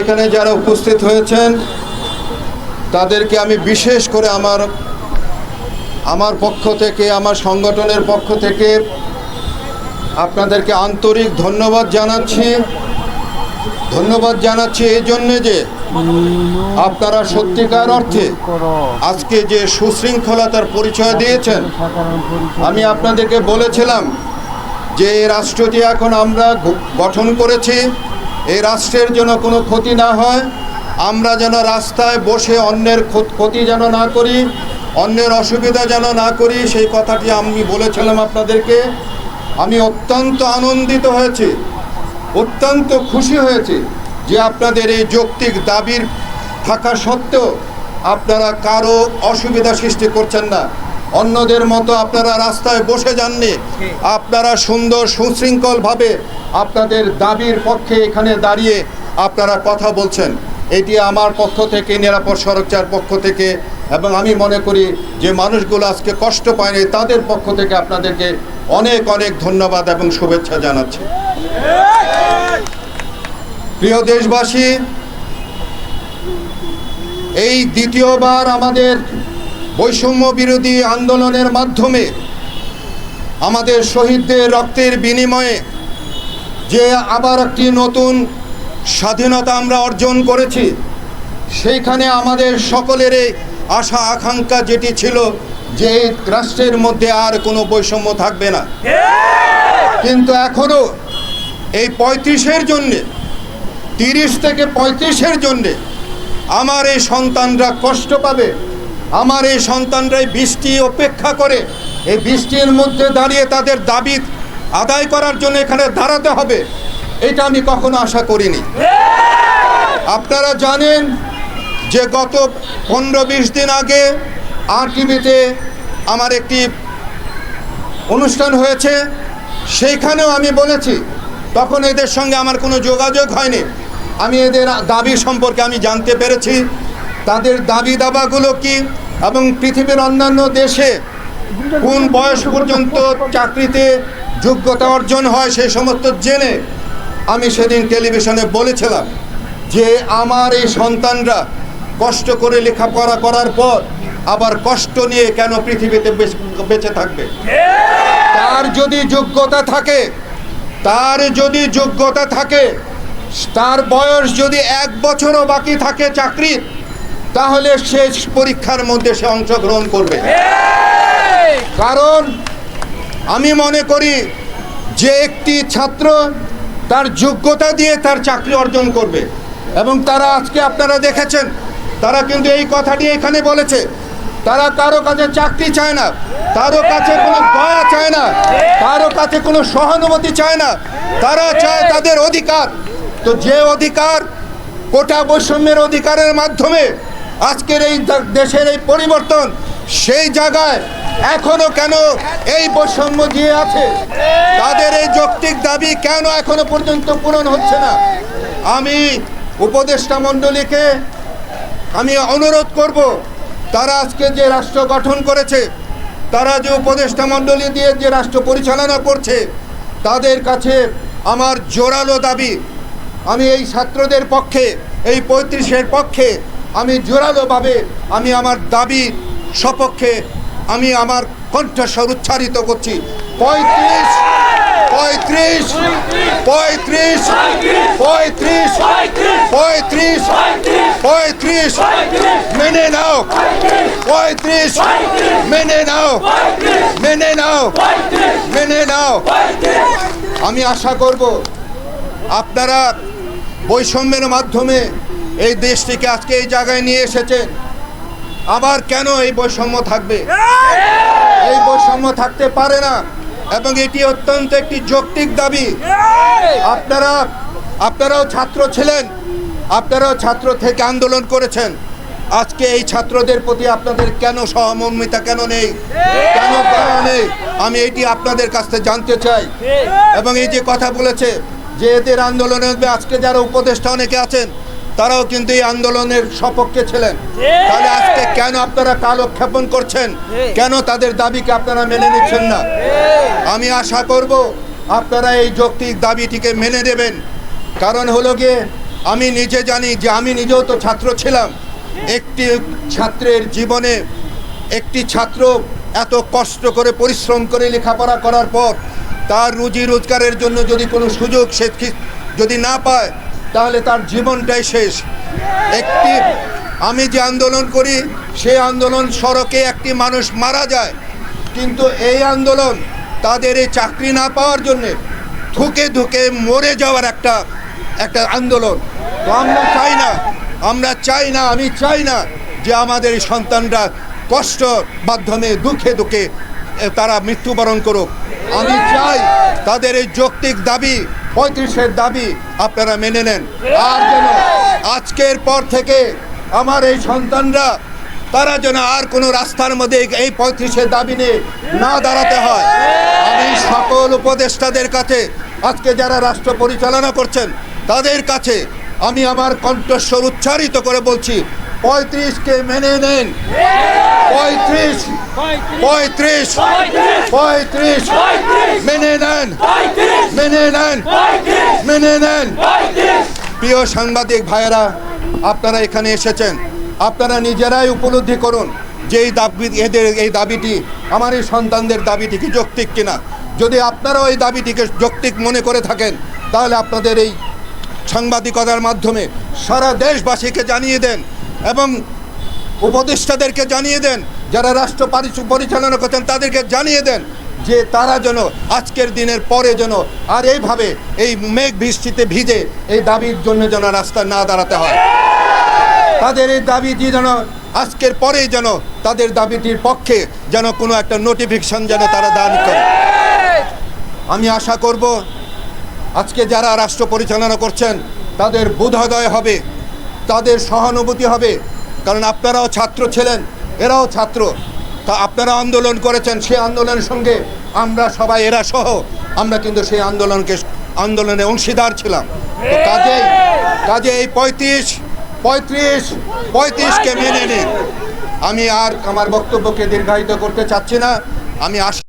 এখানে যারা উপস্থিত হয়েছেন তাদেরকে আমি বিশেষ করে আমার পক্ষ থেকে, আমার সংগঠনের পক্ষ থেকে আপনাদেরকে আন্তরিক ধন্যবাদ জানাচ্ছি এই জন্যে যে আপনারা সত্যিকার অর্থে আজকে যে সুশৃঙ্খলতার পরিচয় দিয়েছেন। আমি আপনাদেরকে বলেছিলাম যে এই রাষ্ট্রটি এখন আমরা গঠন করেছি, এই রাষ্ট্রের যেন কোনো ক্ষতি না হয়, আমরা যেন রাস্তায় বসে অন্যের ক্ষতি যেন না করি, অন্যের অসুবিধা যেন না করি, সেই কথাটি আমি বলেছিলাম আপনাদেরকে। আমি অত্যন্ত আনন্দিত হয়েছি, অত্যন্ত খুশি হয়েছি যে আপনাদের এই যৌক্তিক দাবির থাকা সত্ত্বেও আপনারা কারো অসুবিধা সৃষ্টি করছেন না, অন্যদের মতো আপনারা রাস্তায় বসে যাননি, আপনারা সুন্দর সুশৃঙ্খলভাবে আপনাদের দাবির পক্ষে এখানে দাঁড়িয়ে আপনারা কথা বলছেন। এটি আমার পক্ষ থেকে, নিরাপদ সড়কচার পক্ষ থেকে, এবং আমি মনে করি যে মানুষগুলো আজকে কষ্ট পায়নি তাদের পক্ষ থেকে আপনাদেরকে অনেক অনেক ধন্যবাদ এবং শুভেচ্ছা জানাচ্ছি। প্রিয় দেশবাসী, এই দ্বিতীয়বার আমাদের বৈষম্য বিরোধী আন্দোলনের মাধ্যমে আমাদের শহীদদের রক্তের বিনিময়ে যে আবার একটি নতুন স্বাধীনতা আমরা অর্জন করেছি, সেইখানে আমাদের সকলের আশা আকাঙ্ক্ষা যেটি ছিল যে রাষ্ট্রের মধ্যে আর কোনো বৈষম্য থাকবে না। কিন্তু এখনও এই 35-এর জন্যে, 30 থেকে 35-এর জন্যে আমার এই সন্তানরা কষ্ট পাবে। আমার এই সন্তানরাই বৃষ্টি অপেক্ষা করে, এই বৃষ্টির মধ্যে দাঁড়িয়ে তাদের দাবি আদায় করার জন্য এখানে দাঁড়াতে হবে, এটা আমি কখনো আশা করিনি। আপনারা জানেন যে গত 15-20 দিন আগে RTVতে আমার একটি অনুষ্ঠান হয়েছে, সেইখানেও আমি বলেছি, তখন এদের সঙ্গে আমার কোনো যোগাযোগ হয়নি। আমি এদের দাবি সম্পর্কে আমি জানতে পেরেছি, তাদের দাবি দাবাগুলো কি এবং পৃথিবীর অন্যান্য দেশে কোন বয়স পর্যন্ত চাকরিতে যোগ্যতা অর্জন হয় সেই সমস্ত জেনে আমি সেদিন টেলিভিশনে বলেছিলাম যে আমার এই সন্তানরা কষ্ট করে লেখাপড়া করার পর আবার কষ্ট নিয়ে কেন পৃথিবীতে বেঁচে থাকবে। তার যদি যোগ্যতা থাকে, তার বয়স যদি 1 বছরও বাকি থাকে চাকরির, তাহলে সে পরীক্ষার মধ্যে সে অংশগ্রহণ করবে। কারণ আমি মনে করি যে একটি ছাত্র তার যোগ্যতা দিয়ে তার চাকরি অর্জন করবে, এবং তারা আজকে আপনারা দেখেছেন তারা কিন্তু এই কথাটি এখানে বলেছে, তারা কারো কাছে চাকরি চায় না, কারো কাছে কোনো দয়া চায় না, কারো কাছে কোনো সহানুভূতি চায় না, তারা চায় তাদের অধিকার। তো যে অধিকার, কোটা বৈষম্যের অধিকারের মাধ্যমে আজকের এই দেশের এই পরিবর্তন, সেই জায়গায় এখনো কেন এই বৈষম্য যে আছে, তাদের এই যৌক্তিক দাবি কেন এখনো পর্যন্ত পূরণ হচ্ছে না। আমি উপদেষ্টা মণ্ডলীকে আমি অনুরোধ করব, তারা আজকে যে রাষ্ট্র গঠন করেছে, তারা যে উপদেষ্টা মণ্ডলী দিয়ে যে রাষ্ট্র পরিচালনা করছে, তাদের কাছে আমার জোরালো দাবি, আমি এই ছাত্রদের পক্ষে, এই 35-এর পক্ষে আমি জোরালোভাবে আমি আমার দাবি সপক্ষে আমি আমার কণ্ঠস্বর উচ্চারিত করছি। 35 মেনে নাও, 35 মেনে নাও। আমি আশা করব আপনারা বৈষম্যের মাধ্যমে এই দেশটিকে আজকে এই জায়গায় নিয়ে এসেছেন। আবার কেন এই বৈষম্য থাকবে? এই বৈষম্য থাকতে পারে না, এবং এটি অত্যন্ত একটি যৌক্তিক দাবি। আপনারাও ছাত্র ছিলেন, আপনারাও ছাত্র থেকে আন্দোলন করেছেন। আজকে এই ছাত্রদের প্রতি আপনাদের কেন সহমর্মিতা কেন নেই? আমি এটি আপনাদের কাছ থেকে জানতে চাই। এবং এই যে কথা বলেছে যে এদের আন্দোলনে আজকে যারা উপদেষ্টা অনেকে আছেন, তারাও কিন্তু এই আন্দোলনের সপক্ষে ছিলেন, তাহলে আজকে কেন আপনারা কালক্ষেপণ করছেন? কেন তাদের দাবিকে আপনারা মেনে নিচ্ছেন না? আমি আশা করব আপনারা এই যৌক্তিক দাবিটিকে মেনে নেবেন। কারণ হলো গিয়ে আমি নিজে জানি যে আমি নিজেও তো ছাত্র ছিলাম। একটি ছাত্রের জীবনে একটি ছাত্র এত কষ্ট করে পরিশ্রম করে লেখাপড়া করার পর তার রুজি রোজগারের জন্য যদি কোনো সুযোগ সে যদি না পায় তাহলে তার জীবনটাই শেষ। আমি যে আন্দোলন করি সেই আন্দোলন সড়কে একটি মানুষ মারা যায়, কিন্তু এই আন্দোলন তাদের এই চাকরি না পাওয়ার জন্যে ধুকে ধুকে মরে যাওয়ার একটা আন্দোলন। তো আমরা চাই না আমি চাই না যে আমাদের এই সন্তানরা কষ্টর মাধ্যমে দুঃখে দুঃখে তারা মৃত্যুবরণ করুক। আমি চাই তাদের এই যৌক্তিক দাবি 35-এর দাবি আপনারা মেনে নেন। আর যেন আজকের পর থেকে আমার এই সন্তানরা তারা যেন আর কোনো রাস্তার মধ্যে এই 35-এর দাবি নিয়ে না দাঁড়াতে হয়। আমি সকল উপদেষ্টাদের কাছে, আজকে যারা রাষ্ট্র পরিচালনা করছেন তাদের কাছে আমি আমার কণ্ঠস্বর উচ্চারিত করে বলছি, 35-কে মেনে নেন। 35 মেনে নেন, মেনে নেন, মেনে নেন। প্রিয় সাংবাদিক ভাইয়েরা, আপনারা এখানে এসেছেন, আপনারা নিজেরাই উপলব্ধি করুন যে এই দাবিটি আমার এই সন্তানদের দাবিটি কি যৌক্তিক কিনা। যদি আপনারাও এই দাবিটিকে যৌক্তিক মনে করে থাকেন তাহলে আপনাদের এই সাংবাদিকতার মাধ্যমে সারা দেশবাসীকে জানিয়ে দেন এবং উপদেষ্টাদেরকে জানিয়ে দেন, যারা রাষ্ট্র পরিচালনা করছেন তাদেরকে জানিয়ে দেন যে তারা যেন আজকের দিনের পরে যেন আর এইভাবে এই মেঘ বৃষ্টিতে ভিজে এই দাবির জন্য যেন রাস্তা না দাঁড়াতে হয়। তাদের এই দাবিটি যেন আজকের পরেই যেন তাদের দাবিটির পক্ষে যেন কোনো একটা নোটিফিকেশন যেন তারা দান করে। আমি আশা করব আজকে যারা রাষ্ট্র পরিচালনা করছেন তাদের বোধোদয় হবে, তাদের সহানুভূতি হবে, কারণ আপনারাও ছাত্র ছিলেন, এরাও ছাত্র। তা আপনারা আন্দোলন করেছেন, সেই আন্দোলনের সঙ্গে আমরা সবাই এরা সহ আমরা কিন্তু সেই আন্দোলনে অংশীদার ছিলাম। তো কাজে এই 35-কে মেনে নিন। আমি আর আমার বক্তব্যকে দীর্ঘায়িত করতে চাচ্ছি না। আমি